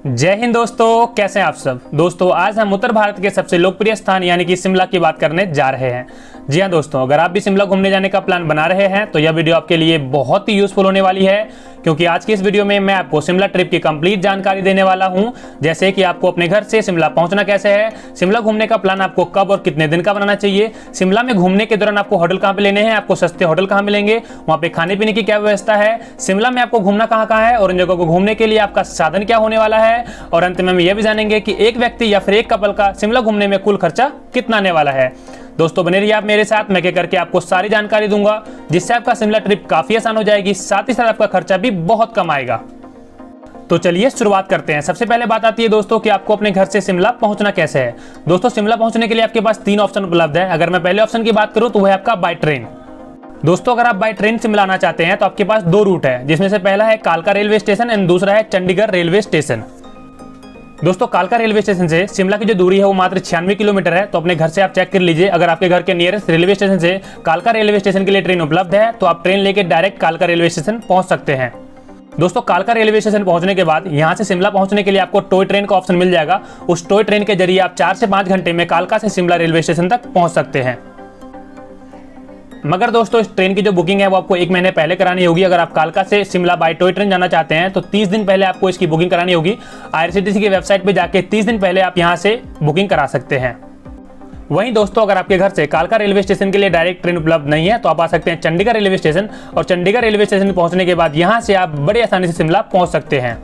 जय हिंद दोस्तों, कैसे हैं आप सब। दोस्तों आज हम उत्तर भारत के सबसे लोकप्रिय स्थान यानी कि शिमला की बात करने जा रहे हैं। जी हां दोस्तों, अगर आप भी शिमला घूमने जाने का प्लान बना रहे हैं तो यह वीडियो आपके लिए बहुत ही यूजफुल होने वाली है, क्योंकि आज की इस वीडियो में मैं आपको शिमला ट्रिप की कंप्लीट जानकारी देने वाला हूं। जैसे कि आपको अपने घर से शिमला पहुंचना कैसे है, शिमला घूमने का प्लान आपको कब और कितने दिन का बनाना चाहिए, शिमला में घूमने के दौरान आपको होटल कहां पे लेने हैं, आपको सस्ते होटल कहां मिलेंगे, वहां पे खाने पीने की क्या व्यवस्था है, शिमला में आपको घूमना कहां है और इन जगहों को घूमने के लिए आपका साधन क्या होने वाला है, और अंत में हम यह भी जानेंगे कि एक व्यक्ति या फिर एक कपल का शिमला घूमने में कुल खर्चा कितना आने वाला है। दोस्तों बने रहिए आप मेरे साथ, मैं क्या करके आपको सारी जानकारी दूंगा, जिससे आपका शिमला ट्रिप काफी आसान हो जाएगी, साथ ही साथ आपका खर्चा भी बहुत कम आएगा। तो चलिए शुरुआत करते हैं। सबसे पहले बात आती है दोस्तों कि आपको अपने घर से शिमला पहुंचना कैसे है। दोस्तों शिमला पहुंचने के लिए आपके पास 3 ऑप्शन उपलब्ध है। अगर मैं पहले ऑप्शन की बात करूं तो वह है आपका बाय ट्रेन। दोस्तों अगर आप बाय ट्रेन शिमला आना चाहते हैं तो आपके पास 2 रूट है, जिसमें से पहला है कालका रेलवे स्टेशन एंड दूसरा है चंडीगढ़ रेलवे स्टेशन। दोस्तों कालका रेलवे स्टेशन से शिमला की जो दूरी है वो मात्र 96 किलोमीटर है। तो अपने घर से आप चेक कर लीजिए, अगर आपके घर के नियरेस्ट रेलवे स्टेशन से कालका रेलवे स्टेशन के लिए ट्रेन उपलब्ध है तो आप ट्रेन लेके डायरेक्ट कालका रेलवे स्टेशन पहुंच सकते हैं। दोस्तों कालका रेलवे स्टेशन पहुंचने के बाद यहां से शिमला पहुंचने के लिए आपको टॉय ट्रेन का ऑप्शन मिल जाएगा। उस टॉय ट्रेन के जरिए आप 4 से 5 घंटे में कालका से शिमला रेलवे स्टेशन तक पहुंच सकते हैं। मगर दोस्तों इस ट्रेन की जो बुकिंग है वो आपको 1 महीने पहले करानी होगी। अगर आप कालका से शिमला बाय टॉय ट्रेन जाना चाहते हैं तो 30 दिन पहले आपको इसकी बुकिंग करानी होगी। IRCTC की वेबसाइट पे जाके 30 दिन पहले आप यहां से बुकिंग करा सकते हैं। वहीं दोस्तों अगर आपके घर से कालका रेलवे स्टेशन के लिए डायरेक्ट ट्रेन उपलब्ध नहीं है तो आप आ सकते हैं चंडीगढ़ रेलवे स्टेशन, और चंडीगढ़ रेलवे स्टेशन पहुंचने के बाद यहां से आप बड़ी आसानी से शिमला पहुंच सकते हैं।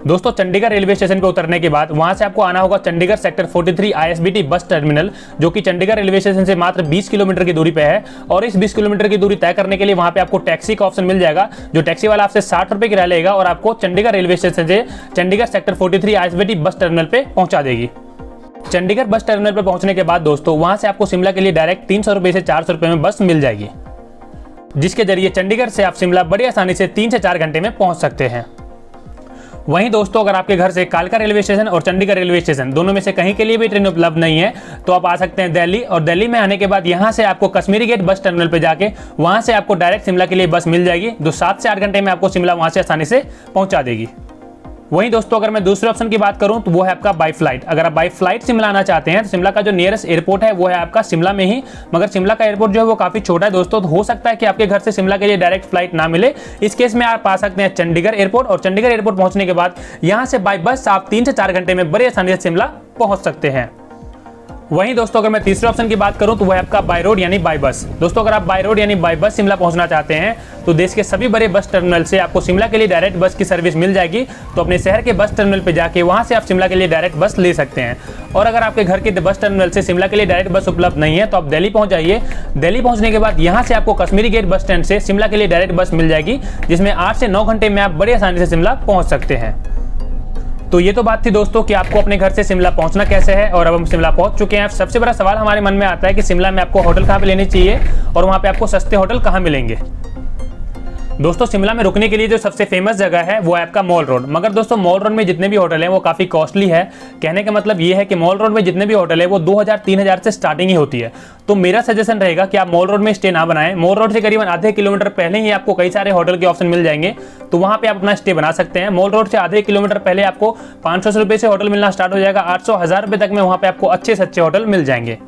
दोस्तों चंडीगढ़ रेलवे स्टेशन पर उतरने के बाद वहां से आपको आना होगा Chandigarh sector 43 ISBT bus terminal, जो कि चंडीगढ़ रेलवे स्टेशन से मात्र 20 किलोमीटर की दूरी पे है। और इस 20 किलोमीटर की दूरी तय करने के लिए वहां पे आपको टैक्सी का ऑप्शन मिल जाएगा, जो टैक्सी वाला आपसे 60 रुपए किराया लेगा और आपको चंडीगढ़ रेलवे स्टेशन से Chandigarh sector 43 ISBT bus terminal पे पहुंचा देगी। चंडीगढ़ बस टर्मिनल पर पहुंचने के बाद दोस्तों वहां से आपको शिमला के लिए डायरेक्ट 300 रुपए से 400 रुपए में बस मिल जाएगी, जिसके जरिए चंडीगढ़ से आप शिमला बड़ी आसानी से 3 से 4 घंटे में पहुंच सकते हैं। वहीं दोस्तों अगर आपके घर से कालका रेलवे स्टेशन और चंडीगढ़ रेलवे स्टेशन दोनों में से कहीं के लिए भी ट्रेन उपलब्ध नहीं है तो आप आ सकते हैं दिल्ली, और दिल्ली में आने के बाद यहां से आपको कश्मीरी गेट बस टर्मिनल पे जाके वहां से आपको डायरेक्ट शिमला के लिए बस मिल जाएगी, जो 7 से 8 घंटे में आपको शिमला वहां से आसानी से पहुंचा देगी। वहीं दोस्तों अगर मैं दूसरे ऑप्शन की बात करूं तो वो है आपका बाय फ्लाइट। अगर आप बाय फ्लाइट शिमला आना चाहते हैं तो शिमला का जो नियरेस्ट एयरपोर्ट है वो है आपका शिमला में ही, मगर शिमला का एयरपोर्ट जो है वो काफी छोटा है दोस्तों, तो हो सकता है कि आपके घर से शिमला के लिए डायरेक्ट फ्लाइट ना मिले। इस केस में आप आ सकते हैं चंडीगढ़ एयरपोर्ट, और चंडीगढ़ एयरपोर्ट पहुंचने के बाद यहां से बाय बस आप 3 से 4 घंटे में बड़ी आसानी से शिमला पहुंच सकते हैं। वहीं दोस्तों अगर मैं तीसरे ऑप्शन की बात करूं तो वह है आपका बाय रोड यानी बाय बस। दोस्तों अगर आप बाय रोड यानी बाय बस शिमला पहुंचना चाहते हैं तो देश के सभी बड़े बस टर्मिनल से आपको शिमला के लिए डायरेक्ट बस की सर्विस मिल जाएगी। तो अपने शहर के बस टर्मिनल पे जाके वहां से आप शिमला के लिए डायरेक्ट बस ले सकते हैं। और अगर आपके घर के बस टर्मिनल से शिमला के लिए डायरेक्ट बस उपलब्ध नहीं है तो आप दिल्ली पहुंच जाइए। दिल्ली पहुंचने के बाद यहां से आपको कश्मीरी गेट बस स्टैंड से शिमला के लिए डायरेक्ट बस मिल जाएगी, जिसमें 8 से 9 घंटे में आप बड़ी आसानी से शिमला पहुंच सकते हैं। तो ये तो बात थी दोस्तों कि आपको अपने घर से शिमला पहुंचना कैसे है, और अब हम शिमला पहुंच चुके हैं। सबसे बड़ा सवाल हमारे मन में आता है कि शिमला में आपको होटल कहाँ पे लेनी चाहिए और वहाँ पे आपको सस्ते होटल कहाँ मिलेंगे। दोस्तों शिमला में रुकने के लिए जो सबसे फेमस जगह है वो है आपका मॉल रोड। मगर दोस्तों मॉल रोड में जितने भी होटल हैं वो काफ़ी कॉस्टली है। कहने का मतलब ये है कि मॉल रोड में जितने भी होटल है वो 2000-3000 से स्टार्टिंग ही होती है। तो मेरा सजेशन रहेगा कि आप मॉल रोड में स्टे ना बनाएं। मॉल रोड से करीबन आधे किलोमीटर पहले ही आपको कई सारे होटल के ऑप्शन मिल जाएंगे, तो वहाँ पे आप अपना स्टे बना सकते हैं। मॉल रोड से आधे किलोमीटर पहले आपको 500 रुपये से होटल मिलना स्टार्ट हो जाएगा, 800-1000 रुपये तक में वहाँ पे आपको अच्छे से अच्छे होटल मिल जाएंगे।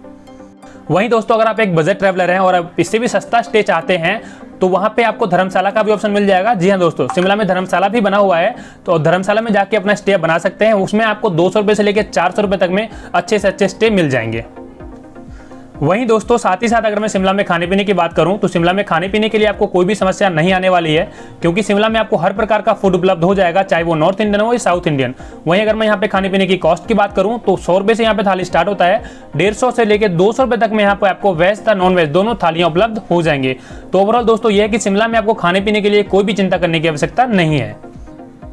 वहीं दोस्तों अगर आप एक बजट ट्रैवलर हैं और आप इससे भी सस्ता स्टे चाहते हैं तो वहां पे आपको धर्मशाला का भी ऑप्शन मिल जाएगा। जी हां दोस्तों, शिमला में धर्मशाला भी बना हुआ है, तो धर्मशाला में जाके अपना स्टे बना सकते हैं। उसमें आपको 200 रुपये से लेकर 400 रुपये तक में अच्छे से अच्छे स्टे मिल जाएंगे। वहीं दोस्तों साथ ही साथ अगर मैं शिमला में खाने पीने की बात करूं तो शिमला में खाने पीने के लिए आपको कोई भी समस्या नहीं आने वाली है, क्योंकि शिमला में आपको हर प्रकार का फूड उपलब्ध हो जाएगा, चाहे वो नॉर्थ इंडियन हो या साउथ इंडियन। वहीं अगर मैं यहाँ पे खाने पीने की कॉस्ट की बात करूं तो 100 रुपये से यहाँ पे थाली स्टार्ट होता है। 150 से लेकर 200 रुपये तक में यहाँ पे आपको वेज या नॉन वेज दोनों थालियां उपलब्ध हो जाएंगे। तो ओवरऑल दोस्तों ये है कि शिमला में आपको खाने पीने के लिए कोई भी चिंता करने की आवश्यकता नहीं है।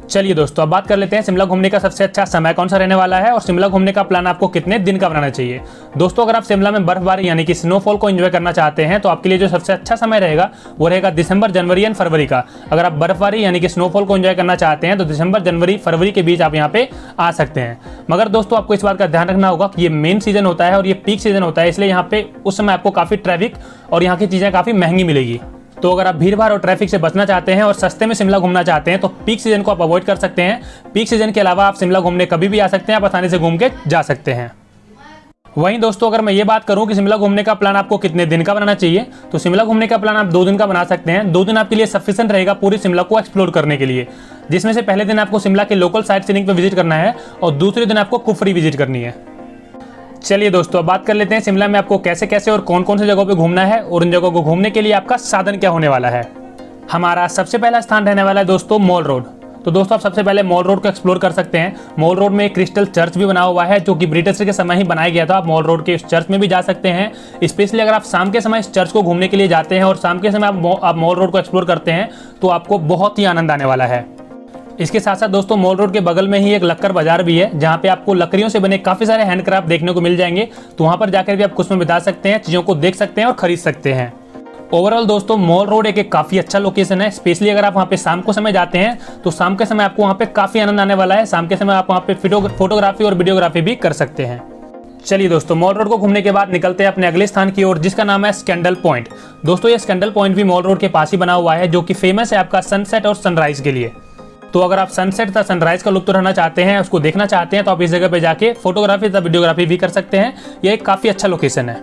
चलिए दोस्तों अब बात कर लेते हैं शिमला घूमने का सबसे अच्छा समय कौन सा रहने वाला है और शिमला घूमने का प्लान आपको कितने दिन का बनाना चाहिए। दोस्तों अगर आप शिमला में बर्फबारी यानी कि स्नोफॉल को एंजॉय करना चाहते हैं तो आपके लिए जो सबसे अच्छा समय रहेगा वो रहेगा दिसंबर, जनवरी एंड फरवरी का। अगर आप बर्फबारी यानी कि स्नोफॉल को एंजॉय करना चाहते हैं तो दिसंबर, जनवरी, फरवरी के बीच आप यहाँ पे आ सकते हैं। मगर दोस्तों आपको इस बात का ध्यान रखना होगा कि ये मेन सीजन होता है और ये पीक सीजन होता है, इसलिए यहाँ पे उस समय आपको काफ़ी ट्रैफिक और यहाँ की चीज़ें काफ़ी महंगी मिलेगी। तो अगर आप भीड़ भाड़ और ट्रैफिक से बचना चाहते हैं और सस्ते में शिमला घूमना चाहते हैं तो पीक सीजन को आप अवॉइड कर सकते हैं। पीक सीजन के अलावा आप शिमला घूमने कभी भी आ सकते हैं, आप आसानी से घूम के जा सकते हैं। वहीं दोस्तों अगर मैं ये बात करूं कि शिमला घूमने का प्लान आपको कितने दिन का बनाना चाहिए, तो शिमला घूमने का प्लान आप 2 दिन का बना सकते हैं। 2 दिन आपके लिए सफिशिएंट रहेगा पूरी शिमला को एक्सप्लोर करने के लिए, जिसमें से पहले दिन आपको शिमला के लोकल साइट सीइंग पे विजिट करना है और दूसरे दिन आपको कुफरी विजिट करनी है। चलिए दोस्तों अब बात कर लेते हैं शिमला में आपको कैसे कैसे और कौन कौन से जगहों पे घूमना है और उन जगहों को घूमने के लिए आपका साधन क्या होने वाला है। हमारा सबसे पहला स्थान रहने वाला है दोस्तों मॉल रोड। तो दोस्तों आप सबसे पहले मॉल रोड को एक्सप्लोर कर सकते हैं। मॉल रोड में एक क्रिस्टल चर्च भी बना हुआ है जो कि ब्रिटिश के समय ही बनाया गया था। आप मॉल रोड के इस चर्च में भी जा सकते हैं। स्पेशली अगर आप शाम के समय इस चर्च को घूमने के लिए जाते हैं और शाम के समय आप मॉल रोड को एक्सप्लोर करते हैं तो आपको बहुत ही आनंद आने वाला है। इसके साथ साथ दोस्तों मॉल रोड के बगल में ही एक लक्कर बाजार भी है जहाँ पे आपको लकड़ियों से बने काफी सारे हैंडक्राफ्ट देखने को मिल जाएंगे। तो वहाँ पर जाकर भी आप कुछ समय बिता सकते हैं, चीजों को देख सकते हैं और खरीद सकते हैं। ओवरऑल दोस्तों मॉल रोड एक काफी अच्छा लोकेशन है। स्पेशली अगर आप वहाँ पे शाम को समय जाते हैं तो शाम के समय आपको वहाँ पे काफी आनंद आने वाला है। शाम के समय आप वहाँ पे फोटोग्राफी और वीडियोग्राफी भी कर सकते हैं। चलिए दोस्तों मॉल रोड को घूमने के बाद निकलते हैं अपने अगले स्थान की ओर जिसका नाम है स्कैंडल पॉइंट। दोस्तों ये स्कैंडल पॉइंट भी मॉल रोड के पास ही बना हुआ है जो कि फेमस है आपका सनसेट और सनराइज के लिए। तो अगर आप सनसेट तथा सनराइज का लुत्फ उठाना चाहते हैं, उसको देखना चाहते हैं तो आप इस जगह पे जाके फोटोग्राफी तथा वीडियोग्राफी भी कर सकते हैं। यह एक काफी अच्छा लोकेशन है।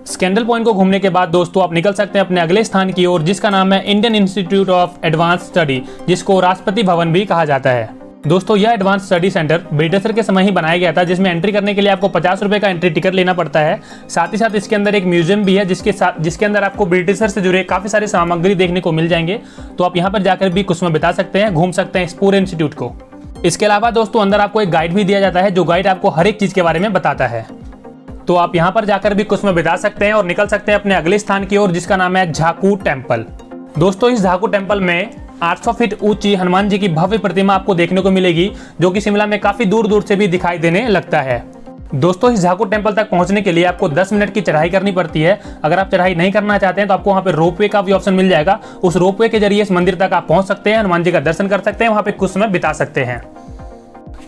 स्कैंडल पॉइंट को घूमने के बाद दोस्तों आप निकल सकते हैं अपने अगले स्थान की ओर जिसका नाम है Indian institute of advance study, जिसको राष्ट्रपति भवन भी कहा जाता है। दोस्तों यह एडवांस स्टडी सेंटर ब्रिटिशर के समय ही बनाया गया था, जिसमें एंट्री करने के लिए आपको 50 रुपए का एंट्री टिकट लेना पड़ता है। साथ ही साथ इसके अंदर एक म्यूजियम भी है जिसके अंदर आपको ब्रिटिशर से जुड़े काफी सारे सामग्री देखने को मिल जाएंगे। तो आप यहाँ पर जाकर भी कुछ समय बिता सकते हैं, घूम सकते हैं इस पूरे इंस्टीट्यूट को। इसके अलावा दोस्तों अंदर आपको एक गाइड भी दिया जाता है जो गाइड आपको हर एक चीज के बारे में बताता है। तो आप यहाँ पर जाकर भी कुछ समय बिता सकते हैं और निकल सकते हैं अपने अगले स्थान की ओर जिसका नाम है झाकू टेम्पल। दोस्तों इस झाकू टेम्पल में 800 फीट ऊंची हनुमान जी की भव्य प्रतिमा आपको देखने को मिलेगी जो कि शिमला में काफी दूर दूर से भी दिखाई देने लगता है। दोस्तों इस झाकू टेम्पल तक पहुंचने के लिए आपको 10 मिनट की चढ़ाई करनी पड़ती है। अगर आप चढ़ाई नहीं करना चाहते हैं तो आपको वहाँ पे रोपवे का भी ऑप्शन मिल जाएगा। उस रोपवे के जरिए इस मंदिर तक आप पहुंच सकते हैं, हनुमान जी का दर्शन कर सकते हैं, वहाँ पे कुछ समय बिता सकते हैं।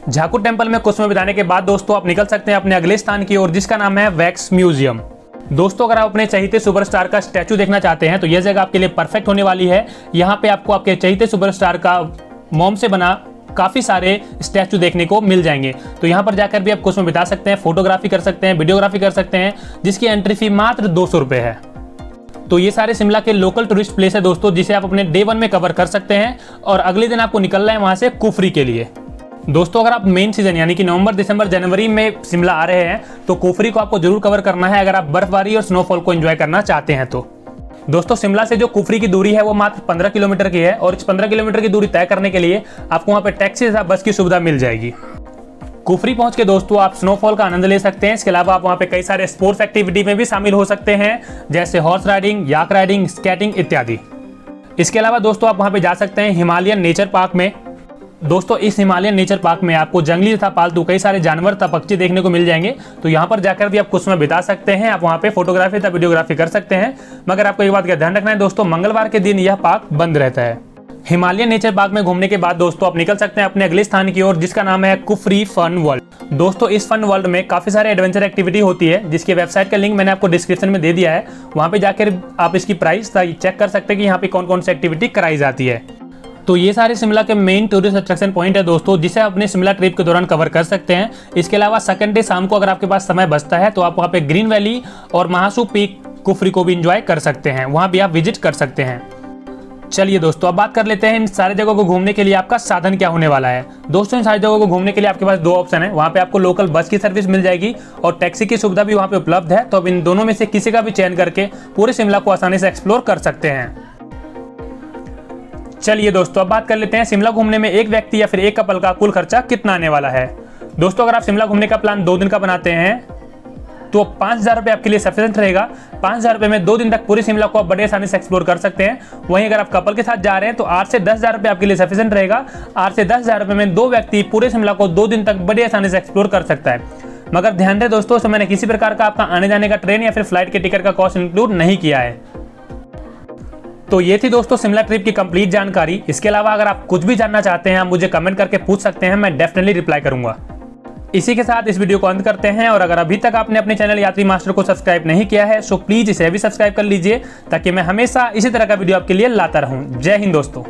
झाकू टेम्पल में कुछ समय बिताने के बाद दोस्तों आप निकल सकते हैं अपने अगले स्थान की ओर जिसका नाम है वैक्स म्यूजियम। दोस्तों अगर आप अपने चहेते सुपरस्टार का स्टैचू देखना चाहते हैं तो यह जगह आपके लिए परफेक्ट होने वाली है। यहाँ पे आपको आपके चहेते सुपरस्टार का मोम से बना काफी सारे स्टैचू देखने को मिल जाएंगे। तो यहाँ पर जाकर भी आप कुछ समय बिता सकते हैं, फोटोग्राफी कर सकते हैं, वीडियोग्राफी कर सकते हैं, जिसकी एंट्री फी मात्र 200 रुपए है। तो ये सारे शिमला के लोकल टूरिस्ट प्लेस है दोस्तों जिसे आप अपने डे 1 में कवर कर सकते हैं और अगले दिन आपको निकलना है वहां से कुफरी के लिए। दोस्तों अगर आप मेन सीजन यानी कि नवंबर, दिसंबर, जनवरी में शिमला आ रहे हैं तो कुफरी को आपको जरूर कवर करना है अगर आप बर्फबारी और स्नोफॉल को एंजॉय करना चाहते हैं तो। दोस्तों शिमला से जो कुफरी की दूरी है वो मात्र 15 किलोमीटर की है और इस 15 किलोमीटर की दूरी तय करने के लिए आपको वहां पे टैक्सी या बस की सुविधा मिल जाएगी। कुफरी पहुंच के दोस्तों आप स्नोफॉल का आनंद ले सकते हैं। इसके अलावा आप वहां पे कई सारे स्पोर्ट्स एक्टिविटी में भी शामिल हो सकते हैं जैसे हॉर्स राइडिंग, याक राइडिंग, स्केटिंग इत्यादि। इसके अलावा दोस्तों आप वहां पे जा सकते हैं हिमालयन नेचर पार्क में। दोस्तों इस हिमालयन नेचर पार्क में आपको जंगली तथा पालतू कई सारे जानवर तथा पक्षी देखने को मिल जाएंगे। तो यहाँ पर जाकर भी आप कुछ समय बिता सकते हैं, आप वहाँ पे फोटोग्राफी तथा वीडियोग्राफी कर सकते हैं। मगर आपको एक बात का ध्यान रखना है दोस्तों, मंगलवार के दिन यह पार्क बंद रहता है। हिमालयन नेचर पार्क में घूमने के बाद दोस्तों आप निकल सकते हैं अपने अगले स्थान की ओर जिसका नाम है कुफरी फन वर्ल्ड। दोस्तों इस फन वर्ल्ड में काफी सारे एडवेंचर एक्टिविटी होती है जिसकी वेबसाइट का लिंक मैंने आपको डिस्क्रिप्शन में दे दिया है। वहाँ पे जाकर आप इसकी प्राइस चेक कर सकते हैं कि यहाँ पे कौन कौन सी एक्टिविटी कराई जाती है। तो ये सारे शिमला के मेन टूरिस्ट अट्रैक्शन पॉइंट है दोस्तों जिसे आप अपने शिमला ट्रिप के दौरान कवर कर सकते हैं। इसके अलावा सेकंड डे शाम को अगर आपके पास समय बचता है तो आप वहाँ पे ग्रीन वैली और महासू पीक कुफरी को भी इंजॉय कर सकते हैं, वहाँ भी आप विजिट कर सकते हैं। चलिए दोस्तों अब बात कर लेते हैं इन सारे जगहों को घूमने के लिए आपका साधन क्या होने वाला है। दोस्तों इन सारी जगहों को घूमने के लिए आपके पास 2 ऑप्शन है। वहाँ पे आपको लोकल बस की सर्विस मिल जाएगी और टैक्सी की सुविधा भी वहाँ पे उपलब्ध है। तो अब इन दोनों में से किसी का भी चयन करके पूरे शिमला को आसानी से एक्सप्लोर कर सकते हैं। चलिए दोस्तों अब बात कर लेते हैं शिमला घूमने में एक व्यक्ति या फिर एक कपल का कुल खर्चा कितना आने वाला है। दोस्तों अगर आप शिमला घूमने का प्लान 2 दिन का बनाते हैं तो 5,000 रुपये आपके लिए सफिशिएंट रहेगा। 5,000 रुपये में 2 दिन तक पूरी शिमला को आप बड़े आसानी से एक्सप्लोर कर सकते हैं। वहीं अगर आप कपल के साथ जा रहे हैं तो 8 से 10,000 रुपये आपके लिए सफिशिएंट रहेगा। 8 से 10,000 रुपये में 2 व्यक्ति पूरे शिमला को 2 दिन तक बड़ी आसानी से एक्सप्लोर कर सकता है। मगर ध्यान रहे दोस्तों, तो मैंने किसी प्रकार का आपका आने जाने का ट्रेन या फिर फ्लाइट के टिकट का कॉस्ट इंक्लूड नहीं किया है। तो ये थी दोस्तों शिमला ट्रिप की कंप्लीट जानकारी। इसके अलावा अगर आप कुछ भी जानना चाहते हैं आप मुझे कमेंट करके पूछ सकते हैं, मैं डेफिनेटली रिप्लाई करूंगा। इसी के साथ इस वीडियो को अंत करते हैं, और अगर अभी तक आपने अपने चैनल यात्री मास्टर को सब्सक्राइब नहीं किया है तो प्लीज इसे भी सब्सक्राइब कर लीजिए, ताकि मैं हमेशा इसी तरह का वीडियो आपके लिए लाता रहूं। जय हिंद दोस्तों।